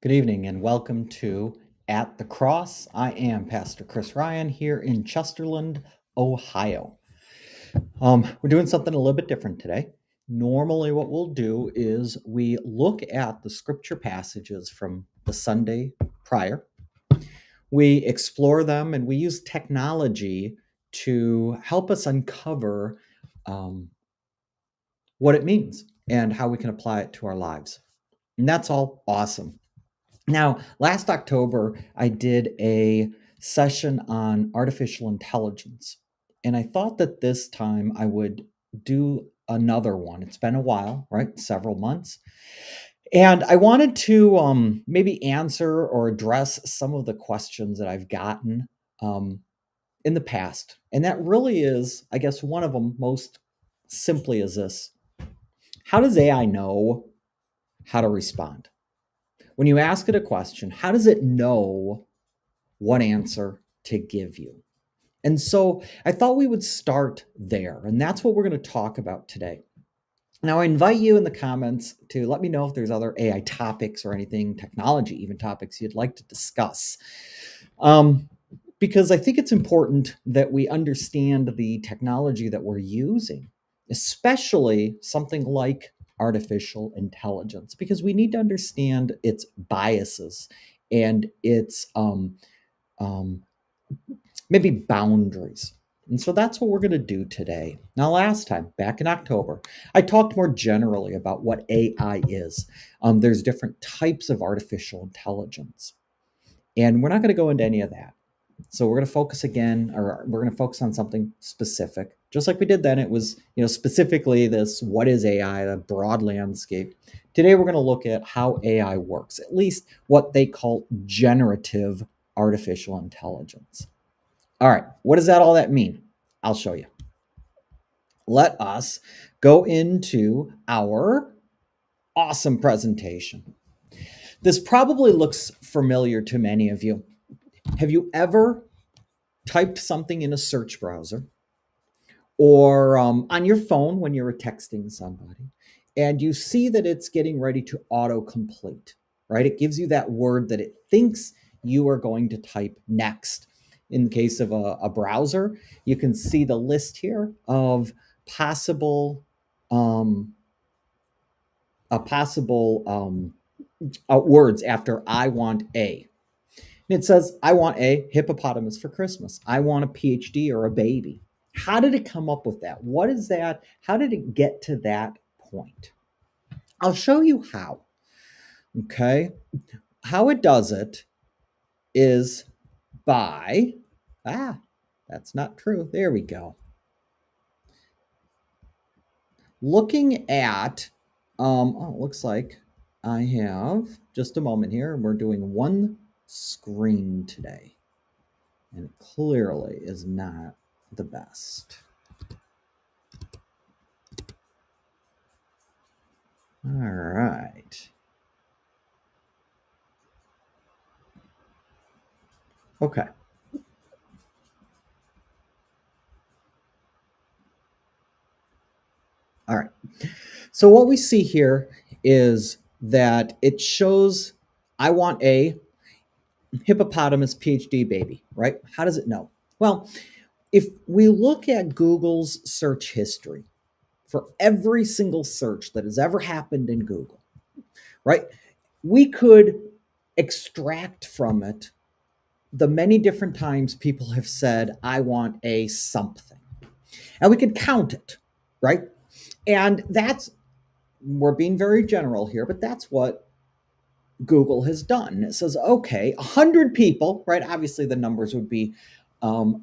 Good evening and welcome to At the Cross. I am Pastor Chris Ryan here in Chesterland, Ohio. We're doing something a little bit different today. Normally, what we'll do is we look at the scripture passages from the Sunday prior. We explore them and we use technology to help us uncover um, what it means and how we can apply it to our lives. And that's all awesome. Now, last October, I did a session on artificial intelligence, and I thought that this time I would do another one. It's been a while, right? Several months. And I wanted to maybe answer or address some of the questions that I've gotten um, in the past. And that really is, I guess, one of them most simply is this: how does AI know how to respond? When you ask it a question, how does it know what answer to give you? And so I thought we would start there. And that's what we're going to talk about today. Now, I invite you in the comments to let me know if there's other AI topics or anything, technology, even topics you'd like to discuss. Because I think it's important that we understand the technology that we're using, especially something like artificial intelligence, because we need to understand its biases and its um, maybe boundaries. And so that's what we're going to do today. Now, last time, back in October, I talked more generally about what AI is. There's different types of artificial intelligence, and we're not going to go into any of that. So we're going to focus again, or we're going to focus on something specific, just like we did then. It was, specifically this: what is AI? The broad landscape. Today, we're going to look at how AI works, at least what they call generative artificial intelligence. All right, what does all that mean? I'll show you. Let us go into our awesome presentation. This probably looks familiar to many of you. Have you ever typed something in a search browser or on your phone when you were texting somebody, and you see that it's getting ready to autocomplete, right? It gives you that word that it thinks you are going to type next. In the case of a browser, you can see the list here of possible um, words after "I want a." And it says, "I want a hippopotamus for Christmas. I want a PhD or a baby." How did it come up with that? What is that? How did it get to that point? I'll show you how. Okay. How it does it is by, that's not true. There we go. Looking at, it looks like I have just a moment here. We're doing one screen today, and it clearly is not the best. All right. Okay. All right. So what we see here is that it shows "I want a hippopotamus PhD baby," right? How does it know? Well, if we look at Google's search history for every single search that has ever happened in Google, right? We could extract from it the many different times people have said, "I want a something." And we could count it, right? And we're being very general here, but that's what Google has done. It says, okay, 100 people, right? Obviously, the numbers would be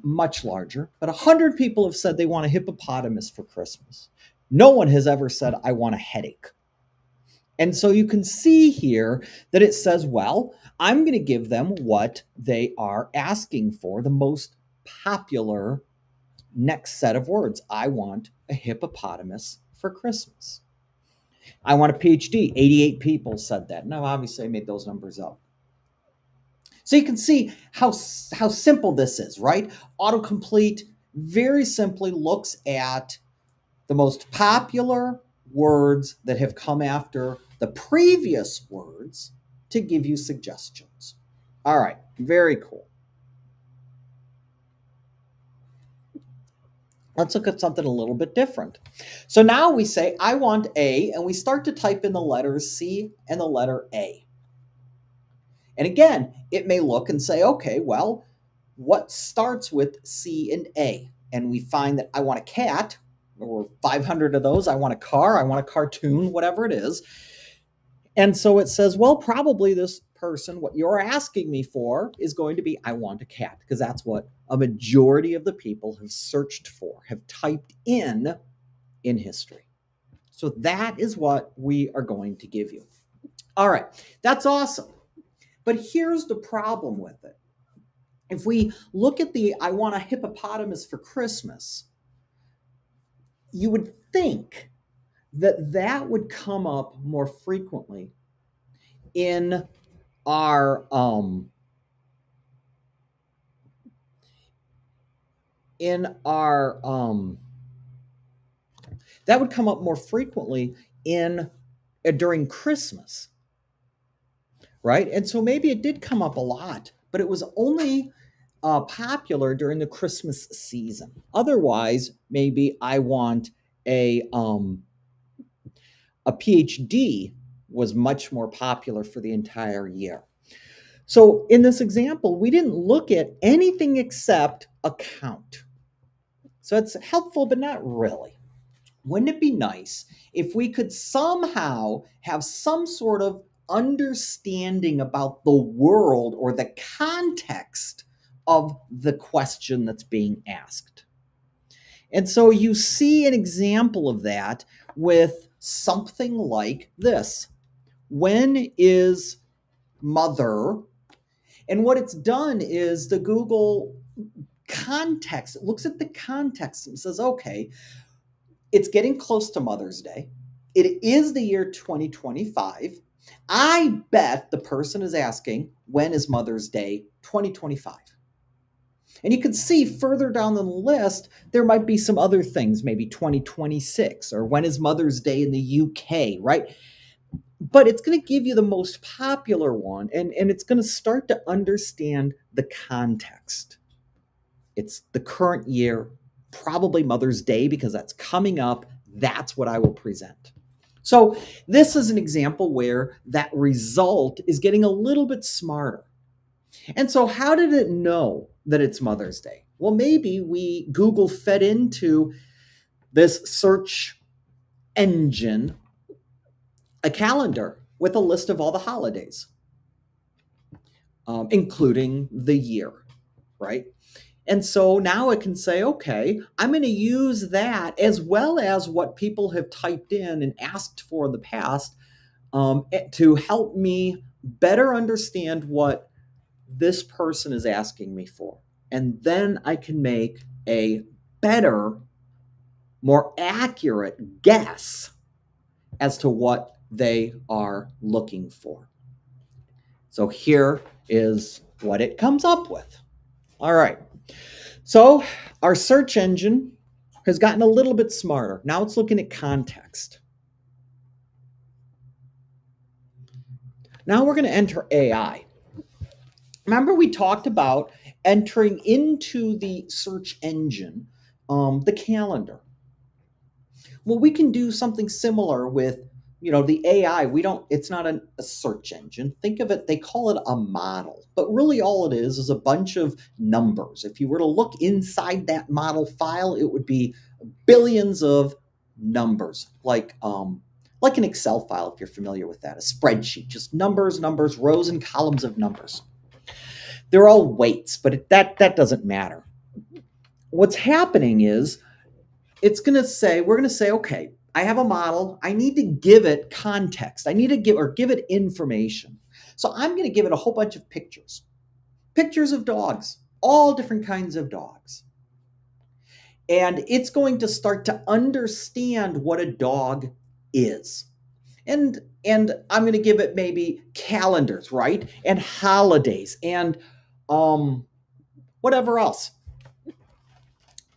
much larger, but 100 people have said they want a hippopotamus for Christmas. No one has ever said, "I want a headache." And so you can see here that it says, well, I'm going to give them what they are asking for, the most popular next set of words. "I want a hippopotamus for Christmas." "I want a PhD." 88 people said that. Now, obviously, I made those numbers up. So you can see how simple this is, right? Autocomplete very simply looks at the most popular words that have come after the previous words to give you suggestions. All right, very cool. Let's look at something a little bit different. So now we say, I want A, and we start to type in the letters C and the letter A. And again, it may look and say, okay, well, what starts with C and A? And we find that I want a cat, or 500 of those. I want a car, I want a cartoon, whatever it is. And so it says, well, probably this person, what you're asking me for is going to be, I want a cat, because that's what a majority of the people have searched for, have typed in history. So that is what we are going to give you. All right, that's awesome. But here's the problem with it. If we look at the I want a hippopotamus for Christmas, you would think that that would come up more frequently in our that would come up more frequently in during Christmas, right? And so maybe it did come up a lot, but it was only popular during the Christmas season. Otherwise, maybe I want a PhD was much more popular for the entire year. So in this example, we didn't look at anything except account. So it's helpful, but not really. Wouldn't it be nice if we could somehow have some sort of understanding about the world or the context of the question that's being asked? And so you see an example of that with something like this. When is mother? And what it's done is the Google context, it looks at the context and says, okay, it's getting close to Mother's Day. It is the year 2025. I bet the person is asking, when is Mother's Day 2025? And you can see further down the list, there might be some other things, maybe 2026, or when is Mother's Day in the UK, right? But it's going to give you the most popular one, and it's going to start to understand the context. It's the current year, probably Mother's Day, because that's coming up. That's what I will present. So this is an example where that result is getting a little bit smarter. And so how did it know that it's Mother's Day? Well, maybe Google fed into this search engine a calendar with a list of all the holidays, including the year, right? And so now it can say, okay, I'm going to use that as well as what people have typed in and asked for in the past to help me better understand what this person is asking me for. And then I can make a better, more accurate guess as to what they are looking for. So here is what it comes up with. All right. So our search engine has gotten a little bit smarter. Now it's looking at context. Now we're going to enter AI. Remember we talked about entering into the search engine the calendar. Well, we can do something similar with the AI. It's not a search engine. Think of it, they call it a model, but really all it is a bunch of numbers. If you were to look inside that model file, it would be billions of numbers, like an Excel file, if you're familiar with that, a spreadsheet, just numbers, rows and columns of numbers. They're all weights, but that doesn't matter. What's happening is we're going to say, okay, I have a model. I need to give it context. I need to give it information. So I'm going to give it a whole bunch of pictures of dogs, all different kinds of dogs. And it's going to start to understand what a dog is. And I'm going to give it maybe calendars, right? And holidays and whatever else.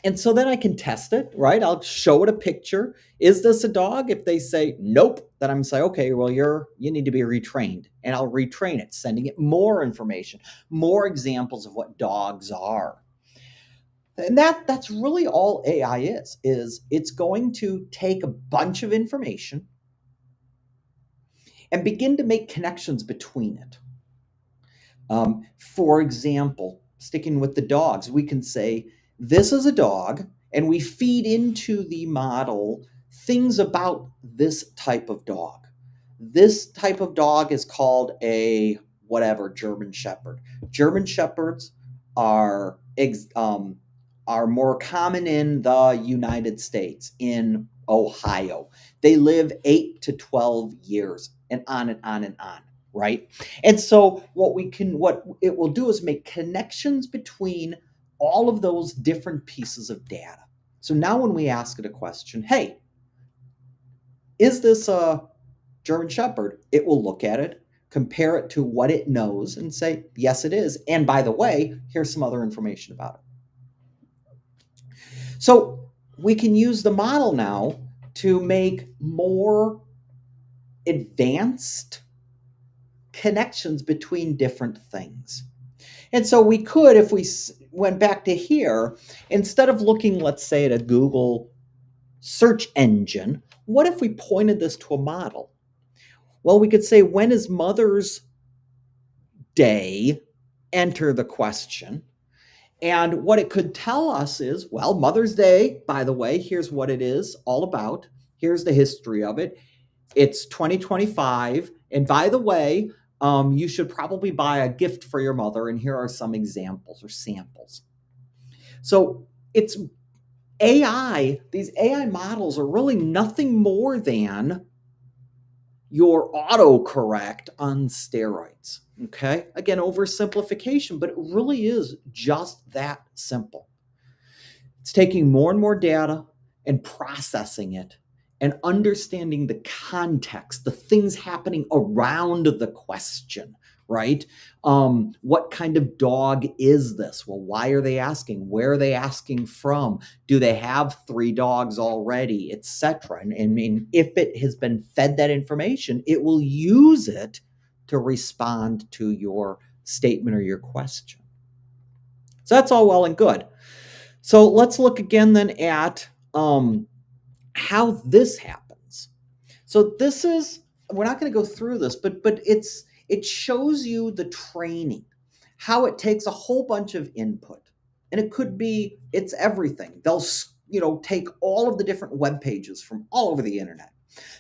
And so then I can test it, right? I'll show it a picture. Is this a dog? If they say nope, then I'm say, okay, well, you need to be retrained. And I'll retrain it, sending it more information, more examples of what dogs are. And that's really all AI is it's going to take a bunch of information and begin to make connections between it. For example, sticking with the dogs, we can say, this is a dog, and we feed into the model things about this type of dog. This type of dog is called a whatever German Shepherd. German Shepherds are are more common in the United States, in Ohio. They live 8 to 12 years, and on and on and on, right? And so what it will do is make connections between all of those different pieces of data. So now when we ask it a question, hey, is this a German Shepherd? It will look at it, compare it to what it knows, and say, yes, it is. And by the way, here's some other information about it. So we can use the model now to make more advanced connections between different things. And so we could, if we went back to here, instead of looking, let's say, at a Google search engine, what if we pointed this to a model? Well, we could say, when is Mother's Day? Enter the question. And what it could tell us is, well, Mother's Day, by the way, here's what it is all about. Here's the history of it. It's 2025. And by the way, you should probably buy a gift for your mother. And here are some examples or samples. So it's AI. These AI models are really nothing more than your autocorrect on steroids. Okay. Again, oversimplification, but it really is just that simple. It's taking more and more data and processing it and understanding the context, the things happening around the question, right? What kind of dog is this? Well, why are they asking? Where are they asking from? Do they have 3 dogs already, etc.? And I mean, if it has been fed that information, it will use it to respond to your statement or your question. So that's all well and good. So let's look again then at how this happens. So this is, we're not going to go through this, but it shows you the training, how it takes a whole bunch of input. And it could be, it's everything. They'll take all of the different web pages from all over the internet.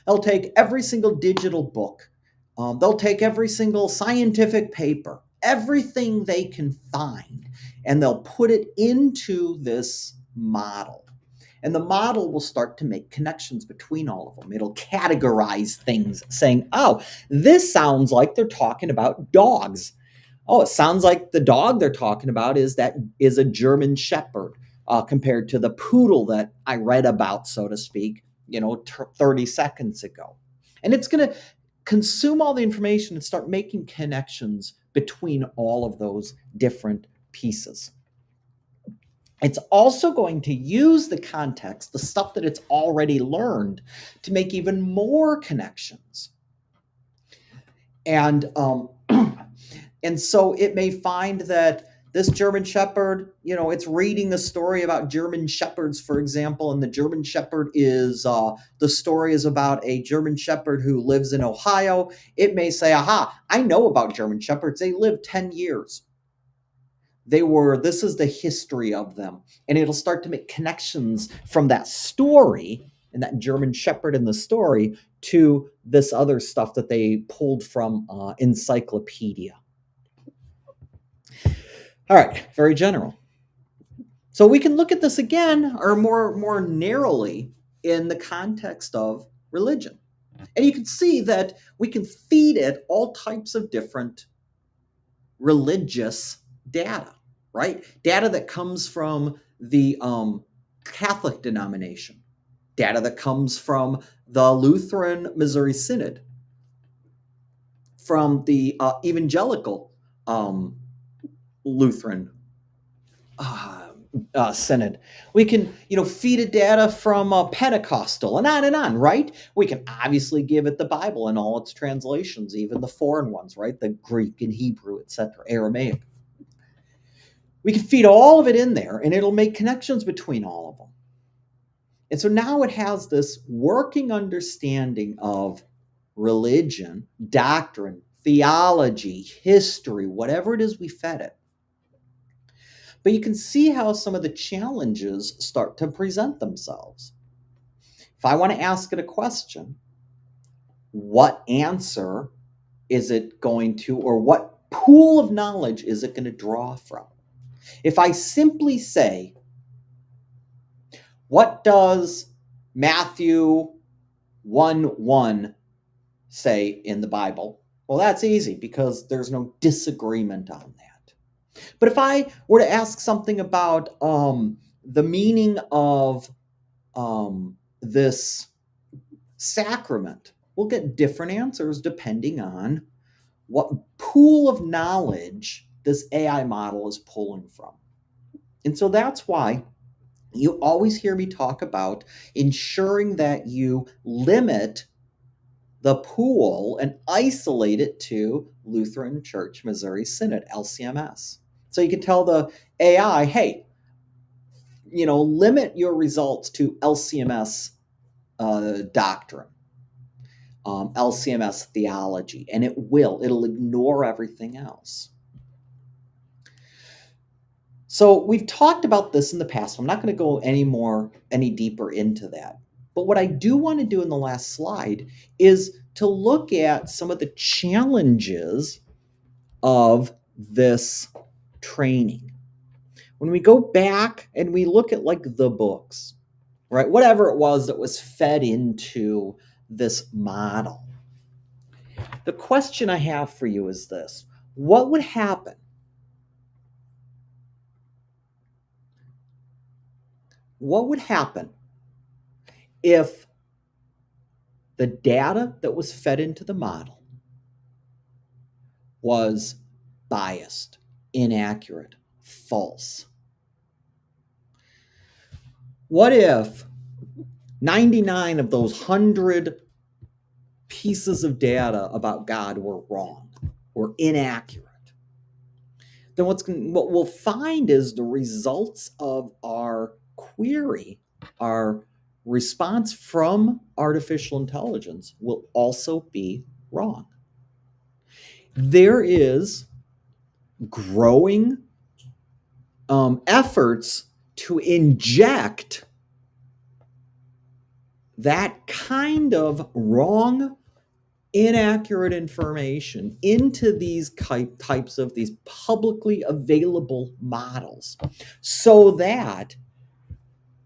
They'll take every single digital book. They'll take every single scientific paper, everything they can find, and they'll put it into this model. And the model will start to make connections between all of them. It'll categorize things, saying, oh, this sounds like they're talking about dogs. Oh, it sounds like the dog they're talking about is a German Shepherd compared to the poodle that I read about, so to speak, 30 seconds ago. And it's going to consume all the information and start making connections between all of those different pieces. It's also going to use the context, the stuff that it's already learned, to make even more connections. And and so it may find that this German Shepherd, it's reading the story about German Shepherds, for example, and the German Shepherd is, the story is about a German Shepherd who lives in Ohio. It may say, aha, I know about German Shepherds. They live 10 years. This is the history of them. And it'll start to make connections from that story and that German Shepherd in the story to this other stuff that they pulled from encyclopedia. All right, very general. So we can look at this again, or more narrowly, in the context of religion. And you can see that we can feed it all types of different religious data, right? Data that comes from the Catholic denomination, data that comes from the Lutheran Missouri Synod, from the evangelical Lutheran synod. We can, feed it data from Pentecostal and on, right? We can obviously give it the Bible and all its translations, even the foreign ones, right? The Greek and Hebrew, etc., Aramaic. We can feed all of it in there, and it'll make connections between all of them. And so now it has this working understanding of religion, doctrine, theology, history, whatever it is we fed it. But you can see how some of the challenges start to present themselves. If I want to ask it a question, what answer is it going to, or what pool of knowledge is it going to draw from? If I simply say, what does Matthew 1:1 say in the Bible? Well, that's easy because there's no disagreement on that. But if I were to ask something about the meaning of this sacrament, we'll get different answers depending on what pool of knowledge this AI model is pulling from. And so that's why you always hear me talk about ensuring that you limit the pool and isolate it to Lutheran Church Missouri Synod, LCMS. So you can tell the AI, hey, limit your results to LCMS doctrine, LCMS theology, and it'll ignore everything else. So we've talked about this in the past. So I'm not going to go any deeper into that. But what I do want to do in the last slide is to look at some of the challenges of this training. When we go back and we look at like the books, right? Whatever it was that was fed into this model. The question I have for you is this: what would happen? What would happen if the data that was fed into the model was biased, inaccurate, false? What if 99 of those 100 pieces of data about God were wrong, were inaccurate? Then what we'll find is the results of our query, our response from artificial intelligence, will also be wrong. There is growing efforts to inject that kind of wrong, inaccurate information into these types of these publicly available models so that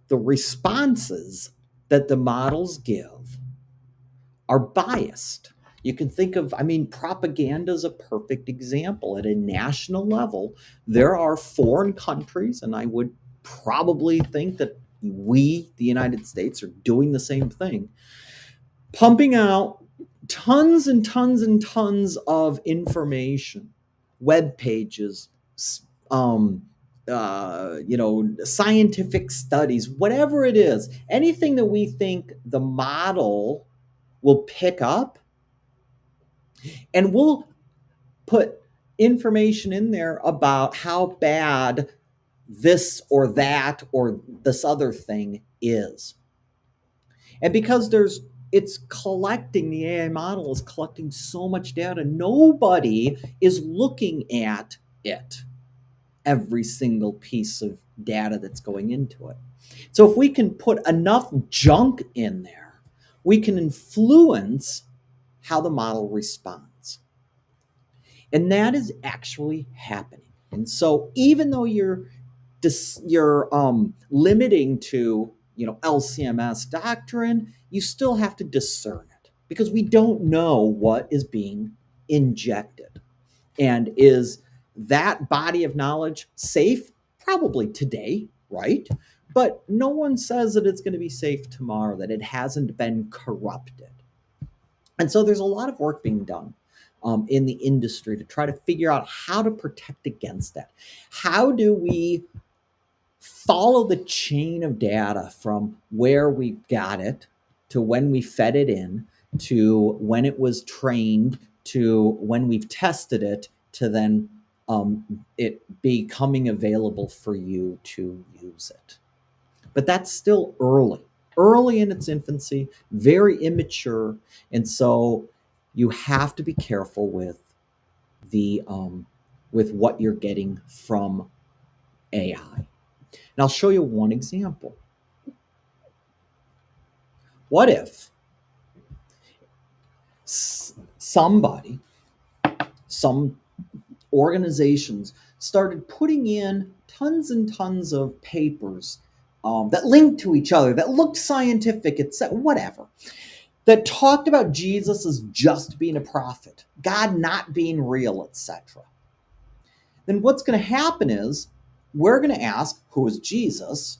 the responses that the models give are biased. You can think of, propaganda is a perfect example. At a national level, there are foreign countries, and I would probably think that we, the United States, are doing the same thing, pumping out tons and tons and tons of information, web pages, scientific studies, whatever it is, anything that we think the model will pick up, and we'll put information in there about how bad this or that or this other thing is. And because the AI model is collecting so much data, nobody is looking at it, every single piece of data that's going into it. So if we can put enough junk in there, we can influence how the model responds. And that is actually happening. And so even though you're limiting to LCMS doctrine, you still have to discern it because we don't know what is being injected. And is that body of knowledge safe? Probably today, right? But no one says that it's going to be safe tomorrow, that it hasn't been corrupted. And so there's a lot of work being done in the industry to try to figure out how to protect against that. How do we follow the chain of data from where we got it to when we fed it in to when it was trained to when we've tested it to then it becoming available for you to use it. But that's still early in its infancy, very immature, and so you have to be careful with what you're getting from AI. And I'll show you one example. What if somebody, some organizations started putting in tons and tons of papers that linked to each other, that looked scientific, etc., whatever, that talked about Jesus as just being a prophet, God not being real, etc. Then what's going to happen is we're going to ask, who is Jesus?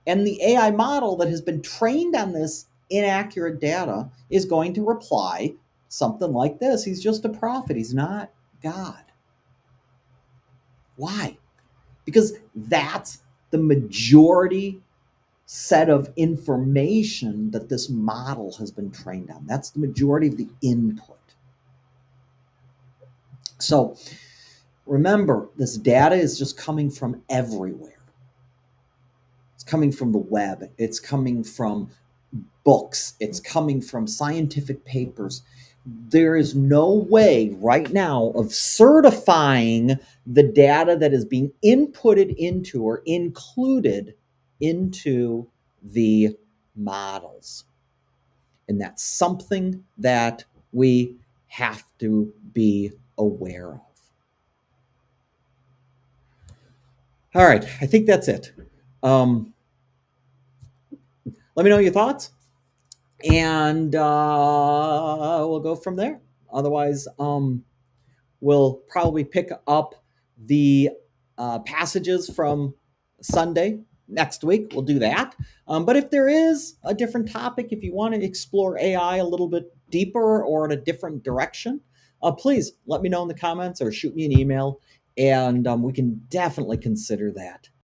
And the AI model that has been trained on this inaccurate data is going to reply something like this: he's just a prophet, he's not God. Why? Because that's the majority set of information that this model has been trained on. That's the majority of the input. So remember, this data is just coming from everywhere. It's coming from the web, it's coming from books, it's coming from scientific papers. There is no way right now of certifying the data that is being inputted into or included into the models. And that's something that we have to be aware of. All right, I think that's it. Let me know your thoughts, and we'll go from there. Otherwise, we'll probably pick up the passages from Sunday next week. We'll do that. But if there is a different topic, if you want to explore AI a little bit deeper or in a different direction, please let me know in the comments or shoot me an email, and we can definitely consider that.